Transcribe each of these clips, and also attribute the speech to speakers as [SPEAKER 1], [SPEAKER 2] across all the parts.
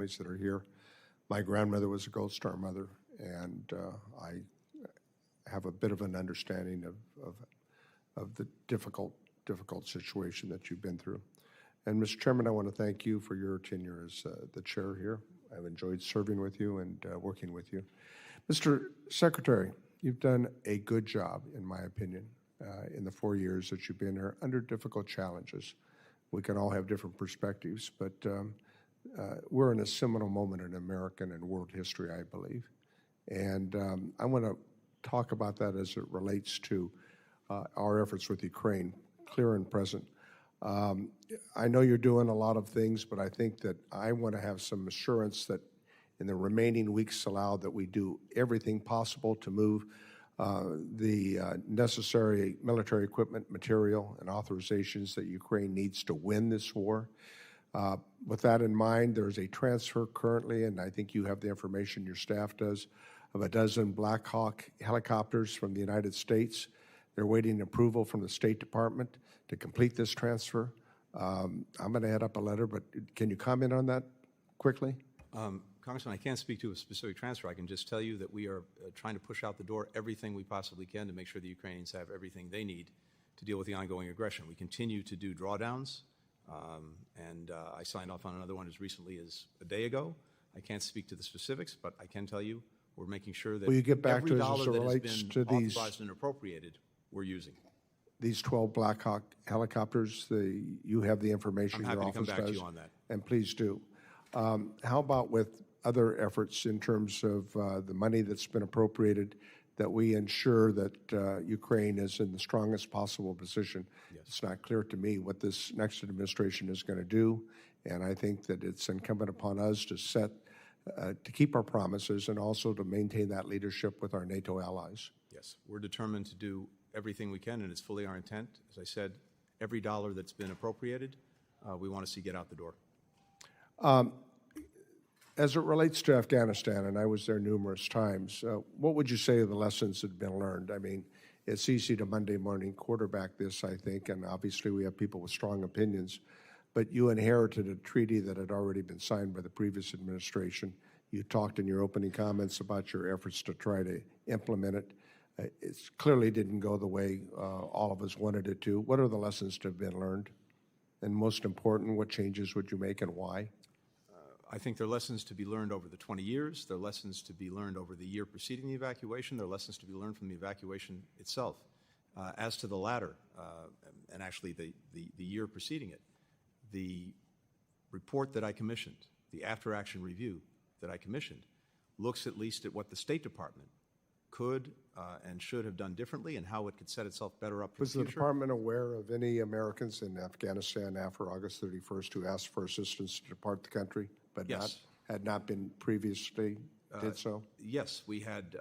[SPEAKER 1] that are here. My grandmother was a Gold Star mother, and I have a bit of an understanding of the difficult situation that you've been through. And Mr. Chairman, I want to thank you for your tenure as the chair here. I've enjoyed serving with you and working with you. Mr. Secretary, you've done a good job, in my opinion, in the 4 years that you've been here under difficult challenges. We can all have different perspectives, but we're in a seminal moment in American and world history, I believe. And I want to talk about that as it relates to our efforts with Ukraine, clear and present. I know you're doing a lot of things, but I think that I want to have some assurance that in the remaining weeks allowed that we do everything possible to move the necessary military equipment, material, and authorizations that Ukraine needs to win this war. With that in mind, there's a transfer currently, and I think you have the information, your staff does, of a dozen Black Hawk helicopters from the United States. They're waiting approval from the State Department to complete this transfer. I'm going to add up a letter, but can you comment on that quickly?
[SPEAKER 2] Congressman, I can't speak to a specific transfer. I can just tell you that we are trying to push out the door everything we possibly can to make sure the Ukrainians have everything they need to deal with the ongoing aggression. We continue to do drawdowns, and I signed off on another one as recently as a day ago. I can't speak to the specifics, but I can tell you we're making sure that
[SPEAKER 1] will you get back
[SPEAKER 2] every
[SPEAKER 1] to
[SPEAKER 2] dollar
[SPEAKER 1] as it
[SPEAKER 2] that has
[SPEAKER 1] relates
[SPEAKER 2] been
[SPEAKER 1] to these,
[SPEAKER 2] authorized and appropriated, we're using.
[SPEAKER 1] These 12 Black Hawk helicopters, you have the information.
[SPEAKER 2] I'm happy
[SPEAKER 1] your
[SPEAKER 2] to come
[SPEAKER 1] office
[SPEAKER 2] back
[SPEAKER 1] does,
[SPEAKER 2] to you on that.
[SPEAKER 1] And please do. How about with other efforts in terms of the money that's been appropriated, that we ensure that Ukraine is in the strongest possible position?
[SPEAKER 2] Yes.
[SPEAKER 1] It's not clear to me what this next administration is going to do, and I think that it's incumbent upon us to to keep our promises and also to maintain that leadership with our NATO allies.
[SPEAKER 2] Yes, we're determined to do everything we can, and it's fully our intent. As I said, every dollar that's been appropriated, we want to see get out the door.
[SPEAKER 1] As it relates to Afghanistan, and I was there numerous times, what would you say are the lessons that have been learned? I mean, it's easy to Monday morning quarterback this, I think, and obviously we have people with strong opinions, but you inherited a treaty that had already been signed by the previous administration. You talked in your opening comments about your efforts to try to implement it. It clearly didn't go the way all of us wanted it to. What are the lessons that have been learned? And most important, what changes would you make and why?
[SPEAKER 2] I think there are lessons to be learned over the 20 years. There are lessons to be learned over the year preceding the evacuation. There are lessons to be learned from the evacuation itself. As to the latter, and actually the year preceding it, the report that I commissioned, the after-action review that I commissioned, looks at least at what the State Department could and should have done differently and how it could set itself better up for the future.
[SPEAKER 1] Was the Department aware of any Americans in Afghanistan after August 31st who asked for assistance to depart the country, but
[SPEAKER 2] yes.
[SPEAKER 1] had not been previously did so?
[SPEAKER 2] Yes, we had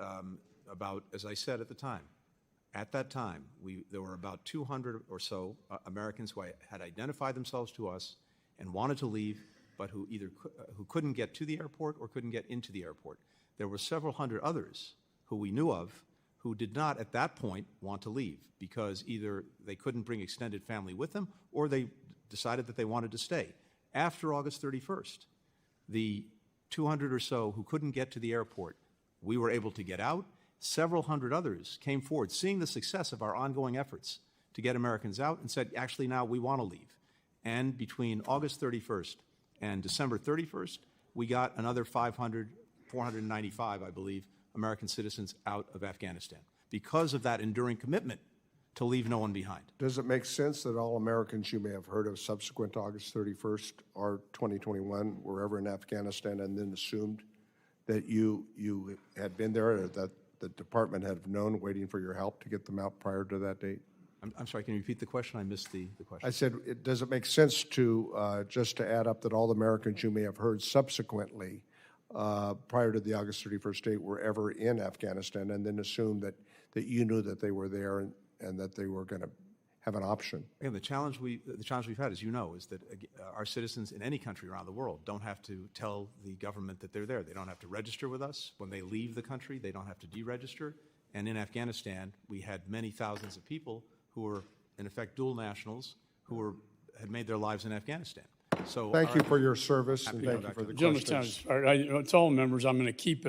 [SPEAKER 2] about, as I said at that time, there were about 200 or so Americans who had identified themselves to us and wanted to leave, but who who couldn't get to the airport or couldn't get into the airport. There were several hundred others who we knew of who did not at that point want to leave because either they couldn't bring extended family with them or they decided that they wanted to stay. After August 31st, the 200 or so who couldn't get to the airport, we were able to get out. Several hundred others came forward, seeing the success of our ongoing efforts to get Americans out, and said, actually, now we want to leave. And between August 31st and December 31st, we got another 495, I believe, American citizens out of Afghanistan because of that enduring commitment to leave no one behind.
[SPEAKER 1] Does it make sense that all Americans you may have heard of subsequent to August 31st or 2021 were ever in Afghanistan and then assumed that you had been there, or that the department had known waiting for your help to get them out prior to that date?
[SPEAKER 2] I'm sorry, can you repeat the question? I missed the question.
[SPEAKER 1] I said, does it make sense to just to add up that all the Americans you may have heard subsequently prior to the August 31st date were ever in Afghanistan and then assume that you knew that they were there and that they were going to have an option?
[SPEAKER 2] Again, the challenge we've had, as you know, is that our citizens in any country around the world don't have to tell the government that they're there. They don't have to register with us. When they leave the country, they don't have to deregister. And in Afghanistan, we had many thousands of people who were, in effect, dual nationals who had made their lives in Afghanistan. So
[SPEAKER 1] Thank
[SPEAKER 2] all
[SPEAKER 1] you
[SPEAKER 2] right.
[SPEAKER 1] for your service, and
[SPEAKER 2] Happy to
[SPEAKER 1] thank
[SPEAKER 2] come
[SPEAKER 1] you
[SPEAKER 2] back
[SPEAKER 1] for the
[SPEAKER 2] to
[SPEAKER 3] Gentlemen,
[SPEAKER 1] questions.
[SPEAKER 3] to all members, I'm going to keep